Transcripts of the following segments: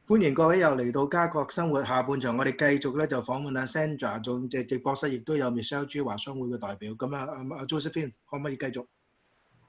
歡迎各位又嚟到家國生活下半場，我哋繼續咧就訪問阿 Sandra， 仲直播室亦都有 Michelle 朱華商會嘅代表。咁阿 Josephine 可唔可以繼續？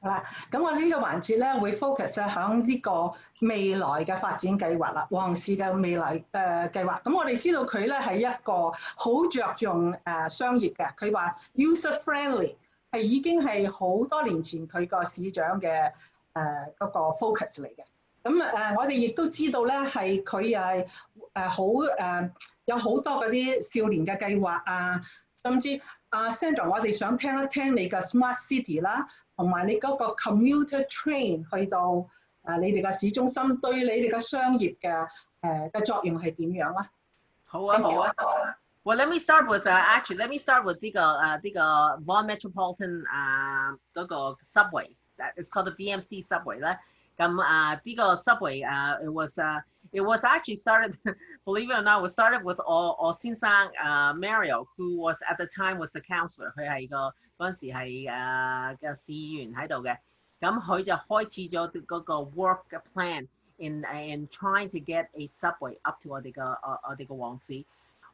好啦，咁我呢個環節咧會 focus 咧響呢個未來嘅發展計劃啦，黃氏嘅未來計劃。咁我哋知道佢咧係一個好着重商業嘅，佢話 user friendly 係已經係好多年前佢個市長嘅嗰個 focus 嚟嘅。咁我哋亦都知道咧係佢有好多嗰啲少年嘅計劃啊，甚至Sandra， 我哋想聽一聽你嘅 Smart City 啦，同埋你嗰個 commuter train 去到你哋嘅市中心，對你哋嘅商業嘅作用係點樣啦？好啊。Well, let me start with let me start with 呢個 Vaughan Metropolitan 嗰個 subway. It's called the VMC subway 咧。咁呢個 subway it was actually started, believe it or not, was started with 我先生Mario, who was at the time was the councillor. 佢係嗰陣時係嘅市議員喺度嘅。咁佢就開始咗嗰個 work plan in trying to get a subway up to 我哋個黃市。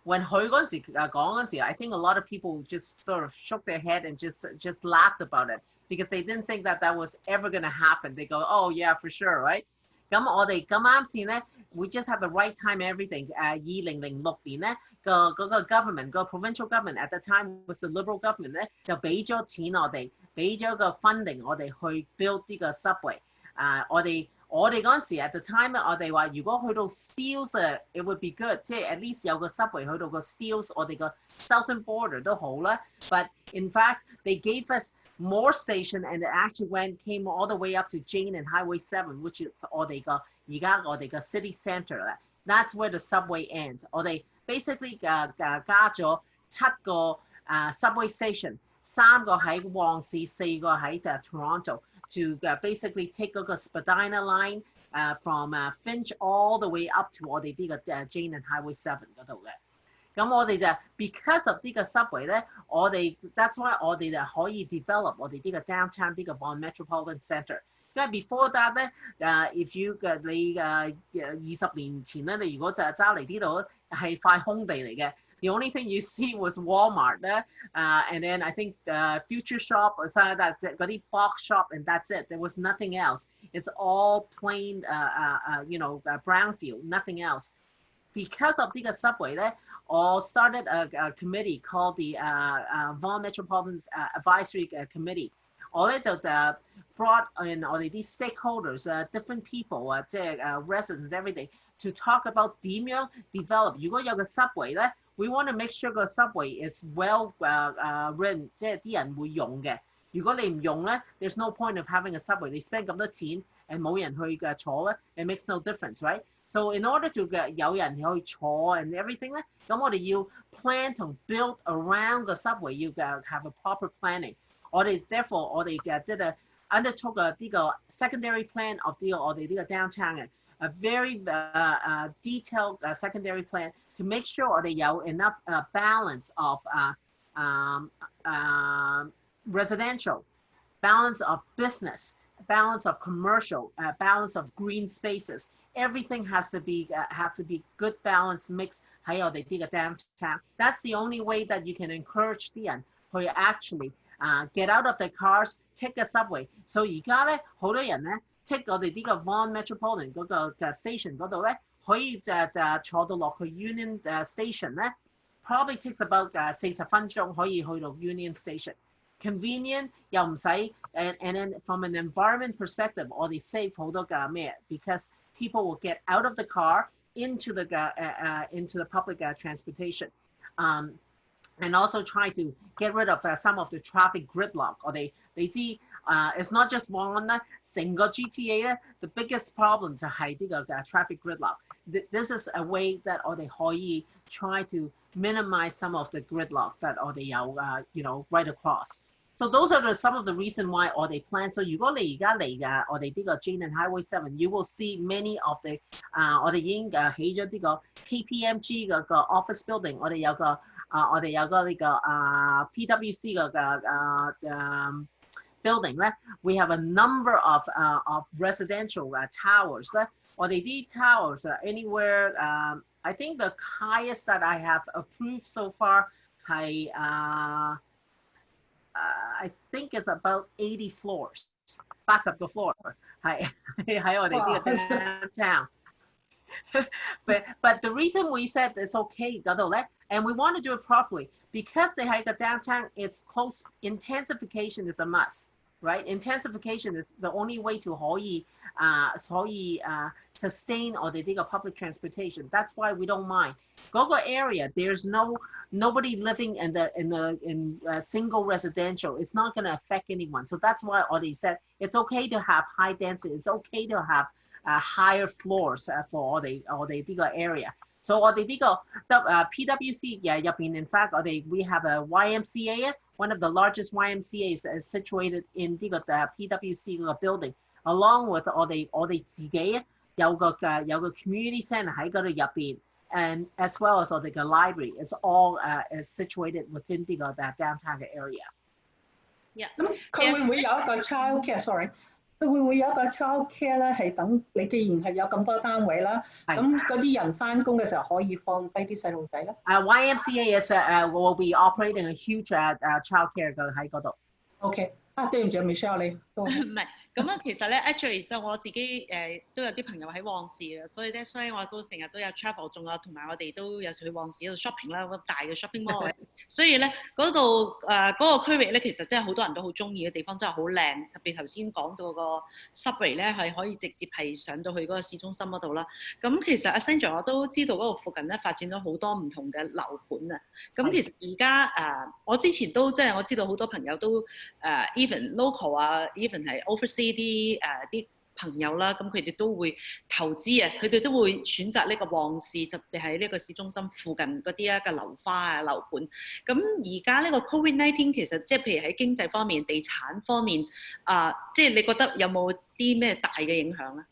When 佢嗰陣時講嗰陣時 I think a lot of people just sort of shook their head and just laughed about it because they didn't think that was ever going to happen. They go, oh yeah, for sure, right? 咁我哋咁啱先咧 we just have the right time everything. 2006年咧嗰個 government 個 provincial government at the time was the liberal government 咧就俾咗錢我哋，俾咗個 funding 我哋去 build 呢個 subway。我哋嗰陣時 at the time 咧，我哋話如果去到 Steeles it would be good， 即係 at least 有個 subway 去到個 Steeles， 我哋個 southern border 都好啦。But in fact they gave us more station and it actually came all the way up to Jane and Highway 7, which is 我哋個而家我哋個 city centre 啦。That's where the subway ends。我哋 basically 加咗7個subway station， 3個喺旺市，4個喺Toronto。To basically take 嗰個 Spadina line from Finch all the way up to 我哋呢個Jane and Highway 7嗰度嘅。咁我哋就 because of 呢個 subway 咧，that's why 我哋就可以 develop 我哋呢個 downtown 呢個 Vaughan Metropolitan Centre。因為 before that 咧，if you 你20年前咧，你如果就揸嚟呢度係塊空地嚟嘅。The only thing you see was Walmart, and then I think Future Shop or something like that, 嗰啲 box shop, and that's it. There was nothing else. It's all plain, brownfield, nothing else. Because of the subway, I started a committee called the Vaughan Metropolitan Advisory Committee. 我咧就brought in 我哋啲 stakeholders, different people, 即係residents, everything, to talk about 點樣 develop. 如果有個 subway 咧。We want to make sure 個 subway is well run， 即係啲人會用嘅。如果你唔用咧 ，there's no point of having a subway。你 spend 咁多錢，誒冇人去坐咧 ，it makes no difference, right? So in order to 有人去坐 and everything 咧，咁我哋要 plan 同 build around 個 subway， 要 have a proper planning。therefore 我哋undertook 呢個 secondary plan of 我哋呢個 downtown 嘅。A very detailed secondary plan to make sure 我哋有 enough balance of residential, balance of business, balance of commercial, balance of green spaces. Everything has to be good balance mix 喺我哋呢個 downtown. That's the only way that you can encourage 啲人去 actually get out of their cars, take a subway. So 而家咧好多人咧。take 我哋呢個 Vaughan Metropolitan 嗰個 station 嗰度咧，可以坐到落去 Union Station 咧 ，probably takes about 40分鐘可以去到 Union Station。Convenient 又唔使 and then from an environment perspective， 我哋 save 好多嘅咩 ？Because people will get out of the car into the public transportation， and also try to get rid of some of the traffic gridlock。我哋你知。It's not just one 咧，成個 GTA 咧 ，the biggest problem 就係呢個traffic gridlock. This is a way that 我哋可以 try to minimize some of the gridlock that 我哋有right across. So those are some of the reason why 我哋 plan. So 如果你而家嚟我哋呢個 Jane and Highway 7， you will see many of the 我哋已經起咗呢個 KPMG 嗰個 office building， 我哋有個呢個PWC 嘅building 咧 ，we have a number of residential towers 咧，我哋啲 towers anywhere I think the highest that I have approved so far 係I think is about 80 floors 80個 floor 係喺我哋呢個 downtown but the reason we said it's okay 嗰度咧 and we want to do it properly because 你喺個 downtown is close intensification is a must right intensification is the only way to 可以sustain我哋呢個 public transportation that's why we don't mind 嗰個 area there's nobody living in single residential it's not going to affect anyone so that's why 我哋 said it's okay to have high density it's okay to have higher floors for 我哋呢個 area so 我哋呢個PWC 入邊 in fact 我哋 we have a YMCA one of the largest YMCAs is situated in 呢個 PWC 嗰個 building along with 我哋自己有個 community center 喺嗰度入邊 and as well as 我哋嘅 library is all is situated within 呢個 downtown 嘅 area. Yeah. 咁佢會唔會有一個 child care？sorry， 佢會唔會有一個 child care 咧？係等你既然係有咁多單位啦，咁嗰啲人翻工嘅時候可以放低啲細路仔咧？YMCA is will be operating a huge child care 嘅喺嗰度。OK。對唔住 Michelle 你唔係咁啊，其實咧 actually 其實我自己都有啲朋友喺旺市嘅，所以我都成日都有 travel， 仲有同埋我哋都有時去旺市嗰度 shopping 啦，嗰大嘅 shopping mall 所以咧嗰度嗰個區域咧，其實真係好多人都好中意嘅地方，真係好靚。特別頭先講到個 subway 咧，係可以直接係上到去嗰個市中心嗰度啦。咁其實阿 Sandra 我都知道嗰度附近咧發展咗好多唔同嘅樓盤啊。咁其實而家我之前都即係我知道好多朋友都even local 啊 ，even 係 overseas 啲朋友啦，咁佢哋都會投資啊，佢哋都會選擇呢個旺市，特別係呢個市中心附近嗰啲嘅樓花啊樓盤。咁而家呢個 COVID-19 其實即係譬如喺經濟方面、地產方面即係你覺得有冇啲咩大嘅影響咧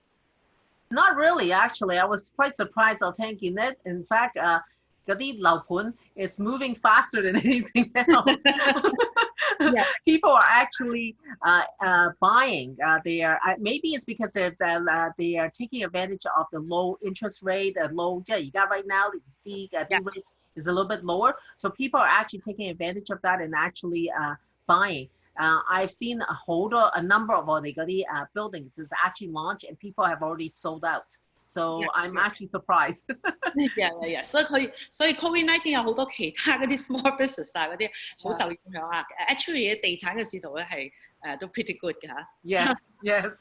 ？Not really, actually. I was quite surprised 我聽見咧。In fact, 嗰啲樓盤 is moving faster than anything else. Yeah. People are actually buying. They are maybe it's because they are taking advantage of the low interest rate, low. Yeah, you got right now the rates is a little bit lower, so people are actually taking advantage of that and actually buying. I've seen a number of the buildings is actually launched and people have already sold out. So I'm actually surprised. Yeah. 所以 COVID-19 有好多其他嗰啲 small business 嗰啲好受影響啊。Actually 地產嘅市道咧係都 pretty good 嘅嚇。Yes.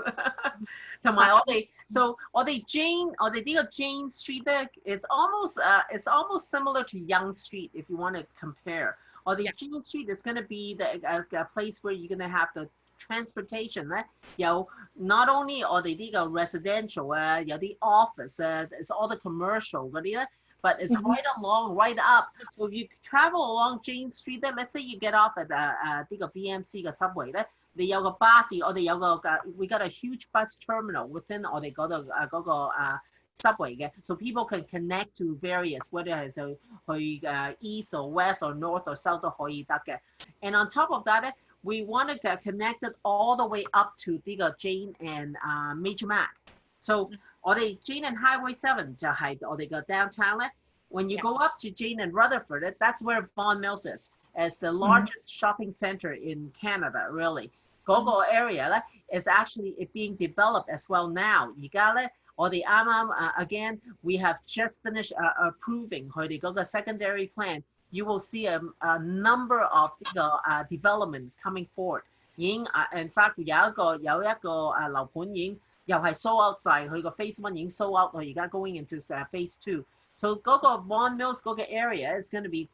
同埋我哋 so 我哋呢個 Jane Street 咧 is almost similar to Yonge Street if you want to compare. 我哋 Jane Street is going to be the place where you're going to have the transportation 咧有 not only 我哋呢個 residential 有啲 office it's all the commercial 嗰啲咧 but it's right up so if you travel along Jane Street 咧 let's say you get off at 呢個 VMC 嘅 subway 咧你有個巴士我哋有個we got a huge bus terminal within 我哋嗰個subway 嘅 so people can connect to various whether 係去east or west or north or south 都可以得嘅 and on top of that 咧we want to get connected all the way up to the Jane and Major Mac. So, Jane and Highway 7 就係我哋嘅 downtown 咧 when you go up to Jane and Rutherford, that's where Vaughan Mills is, as the largest shopping center in Canada, really.嗰area 咧 is actually being developed as well now. 而家咧我哋啱啱again, we have just finished approving 佢哋嗰個 secondary plan. You will see a number of developments coming forward. 已經 in fact 有一個樓盤已經又係 sold out 曬，佢個 phase 1已經 sold out，佢而家 going into phase 2。So 嗰個 Vaughan Mills 嗰個 area is going to be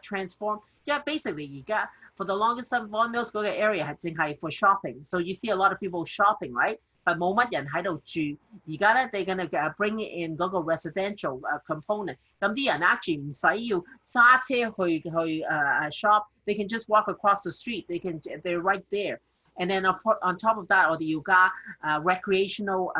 transformed. Yeah, basically 而家 for the longest time Vaughan Mills 嗰個 area 係淨係 for shopping. So you see a lot of people shopping, right? But 冇乜人喺度住。而家咧 they're gonna bring in 嗰個 residential component。咁啲人 actually 唔使要揸車去shop。They can just walk across the street. They're right there. And then on top of that, 我哋要加recreational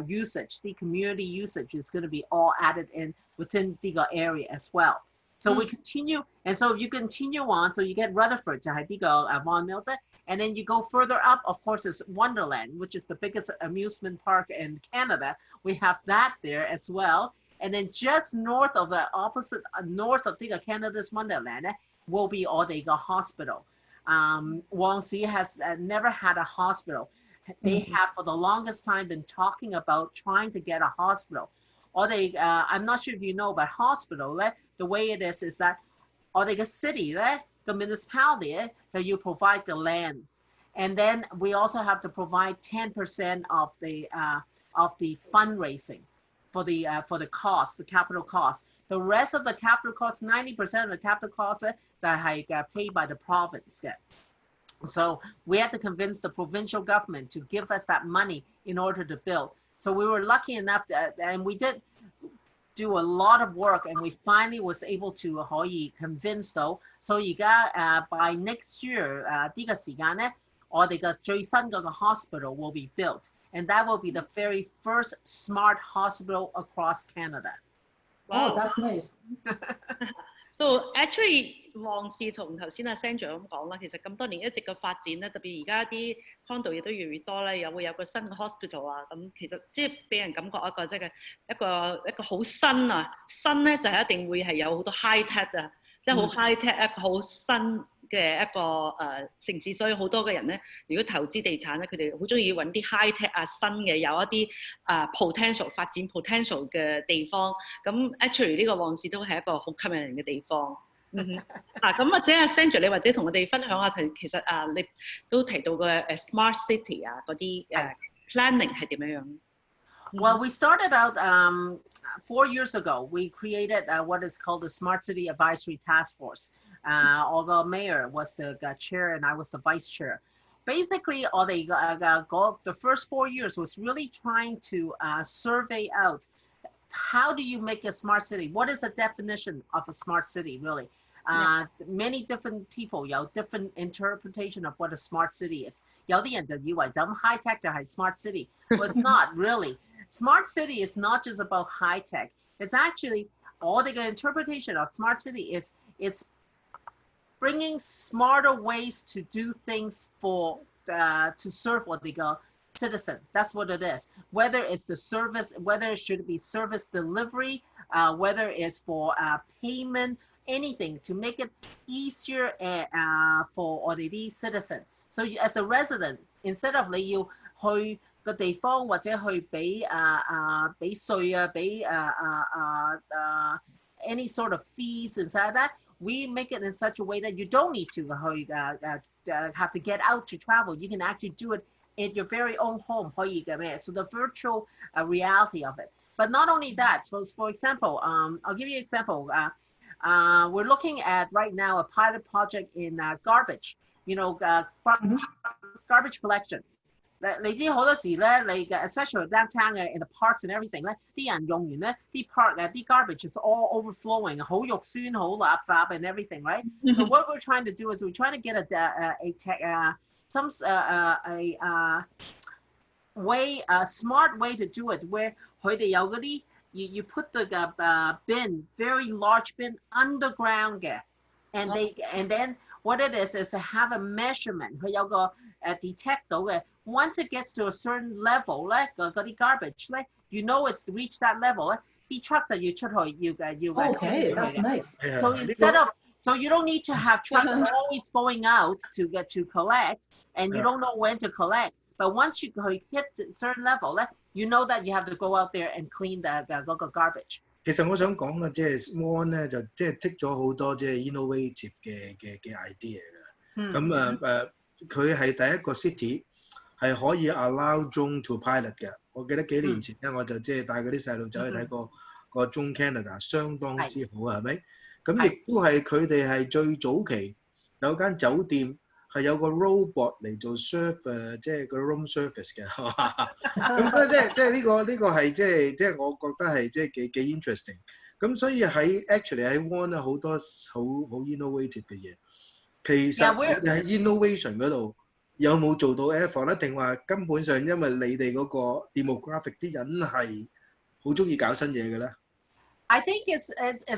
usage. The community usage is going to be all added in within the area as well. So we continue, and so you continue on. So you get Rutherford 就係呢個Vaughan Mills 咧 and then you go further up, of course, is Wonderland, which is the biggest amusement park in Canada. We have that there as well. And then just north of the opposite, north of the Canada's Wonderland will be我哋個 hospital. Guangxi has never had a hospital. They have for the longest time been talking about trying to get a hospital. I'm not sure if you know, but hospital, the way it is that the city, the municipality, that you provide the land. And then we also have to provide 10% of the fundraising for the cost, the capital cost. The rest of the capital cost, 90% of the capital cost, are paid by the province. So we had to convince the provincial government to give us that money in order to build. So we were lucky enough and we did do a lot of work, and we finally was able to convince though. So by next year, 呢個時間呢，我哋嘅最新嗰個 hospital will be built, and that will be the very first smart hospital across Canada. Wow, that's nice. So actually 旺市同頭先阿 Sandra 咁講啦，其實咁多年一直嘅發展咧，特別而家啲 condo 亦都越嚟越多咧，又會有個新嘅 hospital 啊，咁其實即係俾人感覺一個即係一個好新啊，新咧就係一定會係有好多 high tech 啊，即係好 high tech 一個好新嘅一個城市，所以好多嘅人咧，如果投資地產咧，佢哋好中意揾啲 high tech 啊新嘅有一啲potential 發展 potential 嘅地方，咁 actually 呢個旺市都係一個好吸引人嘅地方。咁或者阿 Sandra 你或者同我哋分享下，其實你都提到嘅smart city 啊嗰啲planning 係點樣樣？ Well, we started out 4 years ago. We created what is called the Smart City Advisory Task Force. Although mayor was the chair and I was the vice chair. Basically, the first 4 years was really trying to survey out how do you make a smart city? What is the definition of a smart city, really? Many different people, different interpretation of what a smart city is. 有啲人就以為就咁 high tech 就係 smart city. But it's not really. Smart city is not just about high tech. It's actually all the interpretation of smart city is bringing smarter ways to do things for to serve what they call citizen. That's what it is. Whether it's the service, whether it should be service delivery, whether it's for payment, anything to make it easier for the citizen. So as a resident, instead of 你要去個地方或者去俾稅啊，俾any sort of fees inside that, we make it in such a way that you don't need to have to get out to travel. You can actually do it in your very own home. So the virtual reality of it. But not only that, so for example, I'll give you an example. We're looking at right now a pilot project in garbage, garbage collection. 你知好多時咧，你嘅 especially downtown in the parks and everything 咧，啲人用完咧，啲 park 啲 garbage is all overflowing， 好肉酸，好垃圾 and everything, right? So what we're trying to do is we're trying to get a smart way to do it where 佢哋有嗰啲you put the bin, very large bin underground 嘅 and then what it is to have a measurement， 佢有個detect 到嘅。Once it gets to a certain level 咧，嗰啲 garbage 咧 you know it's reached that level 咧，啲 trucks 就要出去要 Okay, that's nice. So instead of so you don't need to have trucks always going out to get to collect, and you don't know when to collect. But once you hit a certain level 咧 you know that you have to go out there and clean the garbage. 其實我想講嘅即係 Vaughan 咧就即係 take 咗好多即係 innovative 嘅 idea 嘅。咁佢係第一個 city 係可以 allow drone to pilot 嘅。我記得幾年前咧，我就即係帶嗰啲細路走去睇個 drone Canada， 相當之好係咪？咁亦都係佢哋係最早期有間酒店係有個 robot 嚟做 serve 即係個 room service 嘅，咁所以即係呢個係即係我覺得係即係幾 interesting。咁所以喺 actually 喺 Vaughan 咧好多好 innovative 嘅嘢。其實喺 innovation 嗰度有冇做到 effort 咧？定話根本上因為你哋嗰個 demographic 啲人係好中意搞新嘢嘅咧 I think it's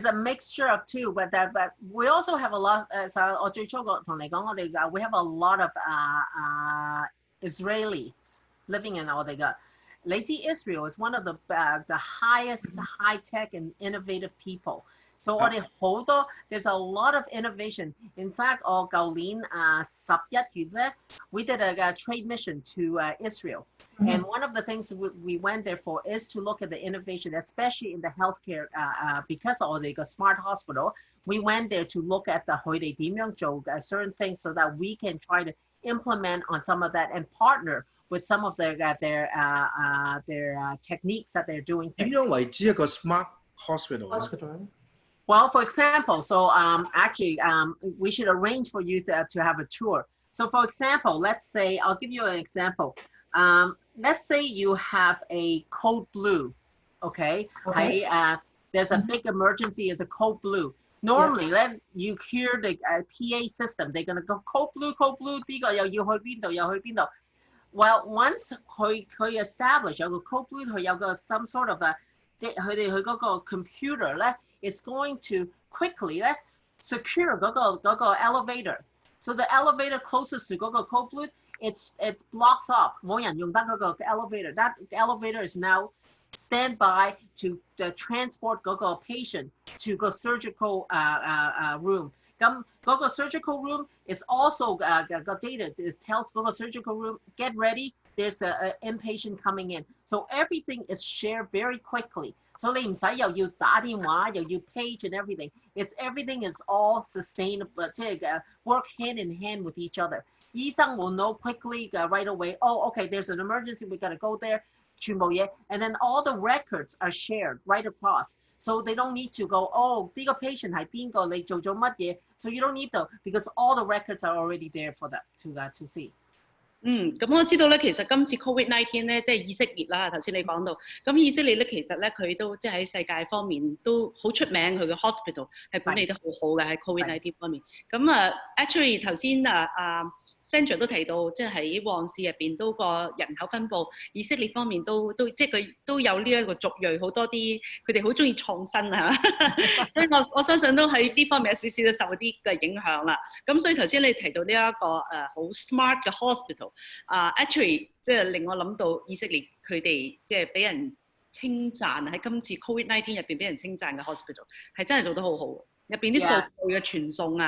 a mixture of two, but we also have a lot. So 我最初同你講，we have a lot of Israelis living in 我哋嘅。你知 Israel is one of the highest high tech and innovative people. So 我哋好多 there's a lot of innovation. In fact, 我舊年11月咧 we did a trade mission to Israel. And one of the things we went there for is to look at the innovation, especially in the healthcare, because of the smart hospital. We went there to look at the 佢哋點樣做 certain things so that we can try to implement on some of that and partner with some of their techniques that they're doing. 點樣為之一個 smart hospital? Well, for example, so actually, we should arrange for you to have a tour. So for example, let's say, I'll give you an example. Let's say you have a code blue, okay? There's a big emergency, it's a code blue. Normally, then you hear the PA system, they're gonna go code blue, 呢個又要去邊度，又去邊度。Well, once 佢 establish 有個 code blue，佢有個 some sort of 佢哋嗰個 computer 咧 is going to quickly 咧 secure 嗰個 elevator. So the elevator closest to 嗰個 code blue, it blocks off. 冇人用得嗰個 elevator. That elevator is now standby to transport 嗰個 patient to the surgical room. 咁嗰個 surgical room is also the data is tells 嗰個 surgical room get ready. There's an inpatient coming in. So everything is shared very quickly. So 你唔使又要打電話，又要 page and everything. Everything is all sustainable. 即係work hand in hand with each other. 醫生 will know quickly right away. Oh, okay, there's an emergency. We gotta go there. 全部嘢 and then all the records are shared right across. So they don't need to go. Oh, 呢個 patient 係邊個？你做咗乜嘢？ So you don't need to because all the records are already there for them to see. 咁我知道咧，其實今次 COVID-19 咧，即係以色列啦，頭先你講到，咁以色列咧，其實咧佢都即係喺世界方面都好出名，佢嘅 hospital 係管理得好好嘅喺 COVID-19 方面。咁actually 頭先Sandra 都提到，即係喺旺市入邊都個人口分佈，以色列方面都即係佢都有呢一個族裔好多啲，佢哋好中意創新啊，所以我相信都喺呢方面有少少受啲嘅影響啦。咁所以頭先你提到呢一個好 smart 嘅 hospital，actually 即係令我諗到以色列佢哋即係俾人稱讚喺今次 COVID-19 入邊俾人稱讚嘅 hospital 係真係做得好好。入邊啲數據嘅傳送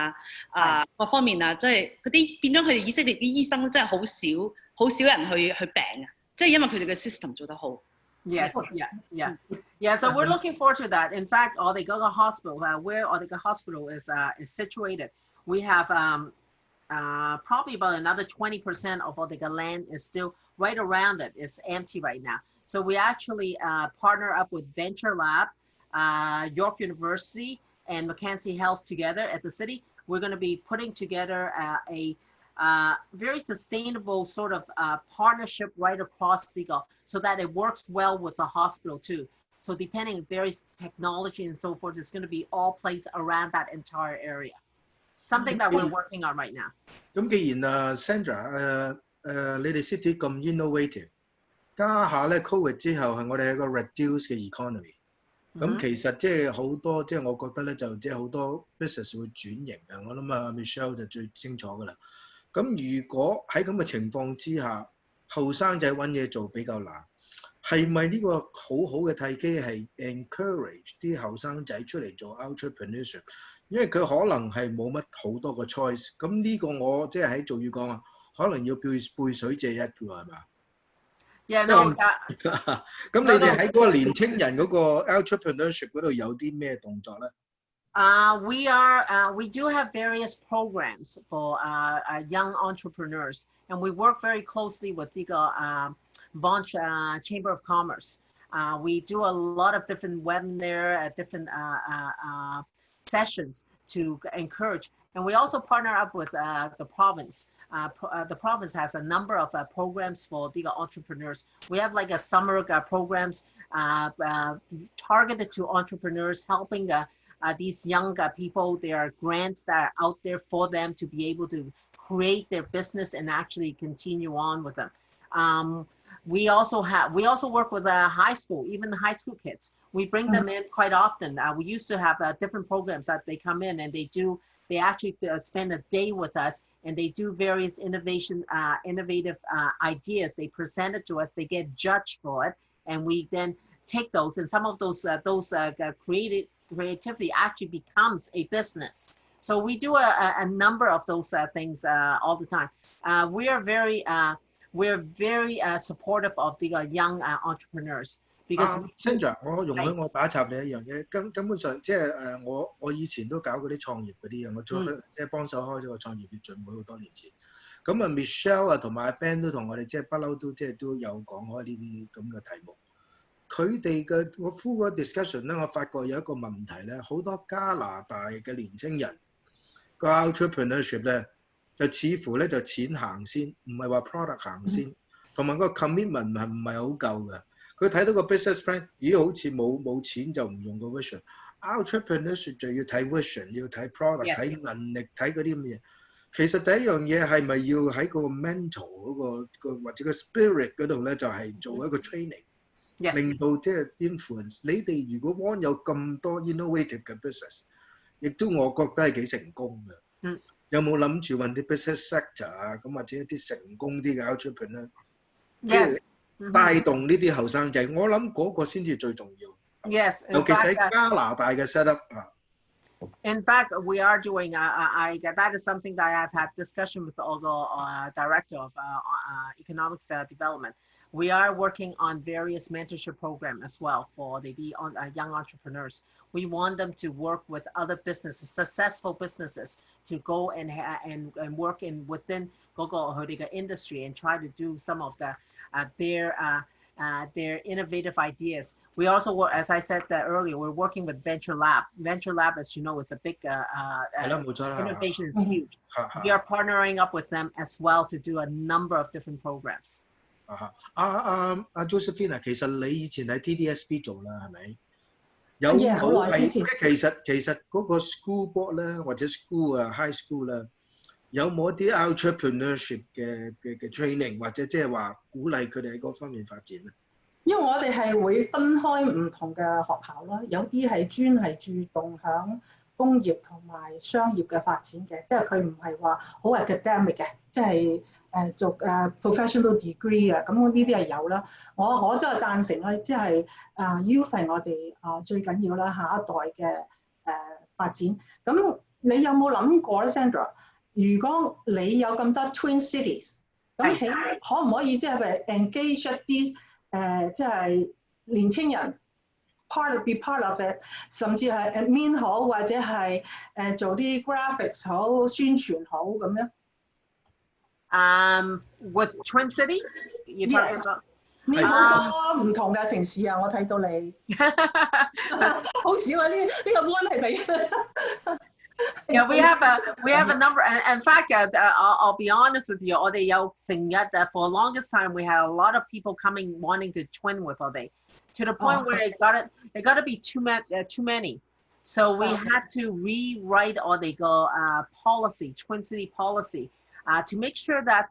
各方面即係嗰啲變咗佢哋以色列啲醫生真係好少人去病即係因為佢哋嘅 system 做得好。Yes, yeah. So we're looking forward to that. In fact, 我哋嗰個 hospital, where 我哋嘅 hospital is situated, we have probably about another 20% of 我哋嘅 land is still right around it is empty right now. So we actually partner up with Venture Lab, York University, and Mackenzie Health together at the city. We're going to be putting together a very sustainable sort of partnership right across the Gulf so that it works well with the hospital too. So depending on various technology and so forth, it's going to be all placed around that entire area. Something that we're working on right now. 咁既然Sandra 你哋 city 咁 innovative， 加下咧 COVID 之後係我哋一個 reduce 嘅 economy。咁其實即係好多，即係我覺得咧就即係好多 business 會轉型嘅。我諗Michelle 就最清楚㗎啦。咁如果喺咁嘅情況之下，後生仔揾嘢做比較難，係咪呢個好好嘅契機係 encourage 啲後生仔出嚟做 entrepreneurship？ 因為佢可能係冇乜好多個 choice。咁呢個我即係喺做語講可能要背水借一㗎喎，係嘛？Yeah, no. 咁你哋喺嗰個年青人嗰個 entrepreneurship 嗰度有啲咩動作咧？We do have various programs for young entrepreneurs, and we work very closely with the Vaughan Chamber of Commerce. We do a lot of different webinar, different sessions to encourage, and we also partner up with the province. The province has a number of programs for the entrepreneurs. We have like a summer programs targeted to entrepreneurs, helping these young people. There are grants that are out there for them to be able to create their business and actually continue on with them. We also work with high school, even the high school kids. We bring them in quite often. We used to have different programs that they come in and they actually spend a day with us, and they do various innovative ideas. They present it to us. They get judged for it, and we then take those. And some of those creativity actually becomes a business. So we do a number of those things all the time. We're very supportive of the young entrepreneurs because Sandra， 我容許我打插你一樣嘢，根本上即係我以前都搞嗰啲創業嗰啲啊，我即係幫手開咗個創業協進會好多年前。咁啊 Michelle 啊同埋阿 Ben 都同我哋即係不嬲都有講開呢啲咁嘅題目。佢哋嘅我呼嗰個 discussion 咧，我發覺有一個問題咧，好多加拿大嘅年青人個 entrepreneurship 咧，就似乎咧就錢行先，唔係話 product 行先，同埋個 commitment 唔係好夠嘅。佢睇到個 business plan， 咦好似冇錢就唔用個 vision。entrepreneurship 就要睇 vision， 要睇 product， 睇能力，睇嗰啲咁嘅嘢。其實第一樣嘢係咪要喺個 mental 嗰個或者個 spirit 嗰度咧，就係做一個 training， 令到即係 influence。你哋如果 want 有咁多 innovative 嘅 business， 亦都我覺得係幾成功嘅。有冇諗住揾啲 business sector 啊，咁或者一啲成功啲嘅 entrepreneur， 即係帶動呢啲後生仔？我諗嗰個先至最重要。Yes， 尤其是喺加拿大嘅 setup 啊。In fact, we are doing. That is something that I've had discussion with the director of economics development. We are working on various mentorship programs as well for the young entrepreneurs. We want them to work with other businesses, successful businesses, to go and work within the industry and try to do some of their innovative ideas. We also work, as I said earlier, we're working with Venture Lab. Venture Lab, as you know, is a big innovation is huge. We are partnering up with them as well to do a number of different programs. Josephine 其實你以前喺 TDSB 做啦，係咪？有冇係其實嗰個 school board 咧，或者 school high school 咧，有冇一啲 entrepreneurship 嘅 training， 或者即係話鼓勵佢哋喺嗰方面發展咧？因為我哋係會分開唔同嘅學校啦，有啲係專係注重響工業同埋商業嘅發展嘅，即係佢唔係話好 academic 嘅，即係做professional degree 嘅，咁呢啲係有啦。我真係贊成啦，即係要係我哋最緊要啦，下一代嘅發展。咁你有冇諗過咧 ，Sandra？ 如果你有咁多 twin cities， 咁可唔可以即係 engage 一啲即係年青人 be part of it， 甚至係 admin 好，或者係做啲 graphics 好，宣傳好咁樣。With Twin Cities， you talking about？ 呢好多唔同嘅城市啊，我睇到你好少啊！呢個 Vaughan 係第一。Yeah, we have a number. In fact, I'll be honest with you. For the longest time, we had a lot of people coming wanting to twin with us, to the point where it got to be too many. So we had to rewrite the policy, Twin City policy, to make sure that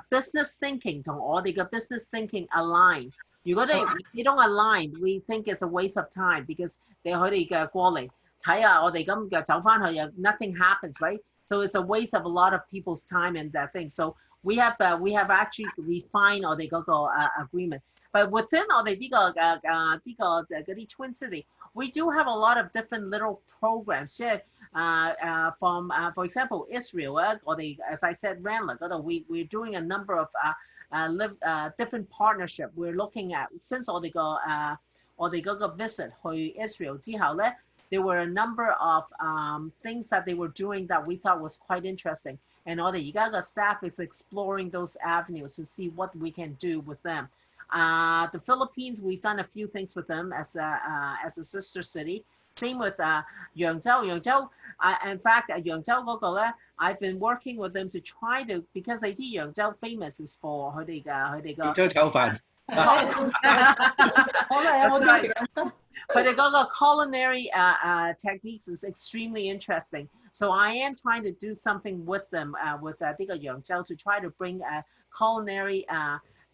business thinking 同我哋嘅 business thinking align. 如果你don't align, we think it's a waste of time because 佢哋嘅過嚟睇下我哋咁嘅走翻去又 nothing happens, right? So it's a waste of a lot of people's time and that thing. So we have actually refined 我哋嗰個agreement. But within 我哋呢個嗰啲 Twin City, we do have a lot of different little programs. From for example, Israel, 我哋 as I said, Randler 嗰度 we're doing a number of different partnership. We're looking at since 我哋嗰個 visit 去 Israel 之後咧， there were a number of things that they were doing that we thought was quite interesting. And 我哋而家個 staff is exploring those avenues to see what we can do with them. The Philippines, we've done a few things with them as a sister city. Same with 揚州. In fact, 揚州嗰個咧 I've been working with them to try to, because 你知揚州 famous is for 佢哋嘅揚州炒飯。佢哋嗰個 culinary techniques is extremely interesting. So I am trying to do something with them with 呢個揚州 to try to bring a culinary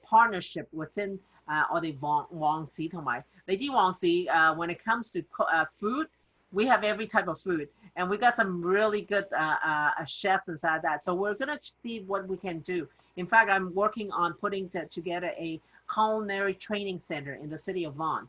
partnership within 我哋旺市同埋你知旺市 when it comes to food, we have every type of food and we got some really good chefs inside that. So we're gonna see what we can do. In fact, I'm working on putting together a culinary training center in the city of Vaughan.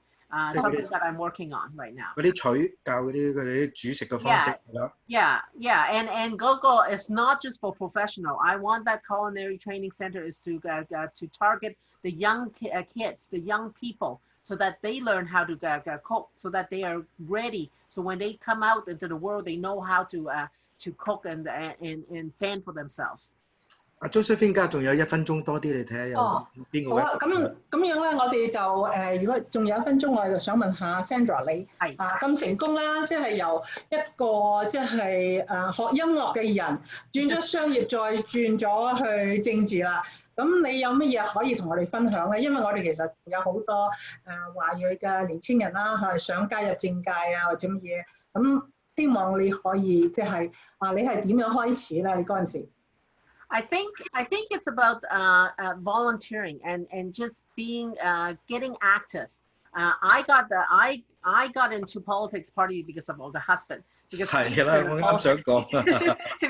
Something that I'm working on right now. 嗰啲取教嗰啲煮食嘅方式係啦。Yeah. And Gogo is not just for professional. I want that culinary training center is to target the young kids, the young people, so that they learn how to cook, so that they are ready. So when they come out into the world, they know how to cook and fend for themselves. 阿 Josephine 家仲有1分鐘多啲，你睇下有邊個位？好啊，咁樣咧，我哋就如果仲有1分鐘，我哋就想問下 Sandra 你咁成功啦，即係由一個即係學音樂嘅人轉咗商業，再轉咗去政治啦。咁你有乜嘢可以同我哋分享咧？因為我哋其實有好多華裔嘅年青人啦，係想加入政界啊或者乜嘢，咁希望你可以即係你係點樣開始咧？你嗰陣時？I think it's about volunteering and just being getting active. I got into politics partly because of my husband. Because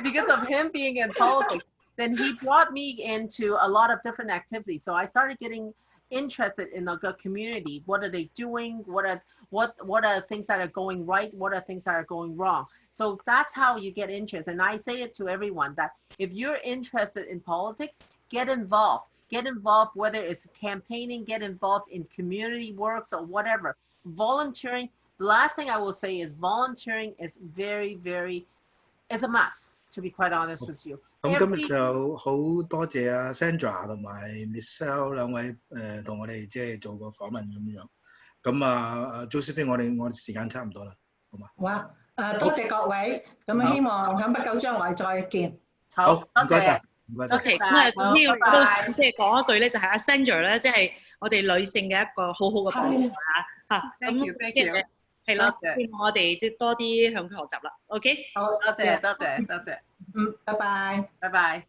because of him being in politics, then he brought me into a lot of different activities. So I started getting interested in the community. What are they doing? What are things that are going right? What are things that are going wrong? So that's how you get interest. And I say it to everyone that if you're interested in politics, get involved. Get involved, whether it's campaigning, get involved in community works or whatever. Volunteering, the last thing I will say is volunteering is very, very, is a must, to be quite honest with you. 咁今日就好多謝阿 Sandra 同埋 Michelle 兩位同我哋即係做個訪問咁樣。咁Josephine 我哋時間差唔多啦，好嘛？好啊，多謝各位，咁希望喺不久將來再見。好，唔該晒。OK， 咁總之都想即係講一句咧，就係阿 Sandra 咧，即係我哋女性嘅一個好好嘅榜樣嚇。Thank you。係咯，希望我哋即係多啲向佢學習啦。OK， 好，多謝。拜拜。拜拜。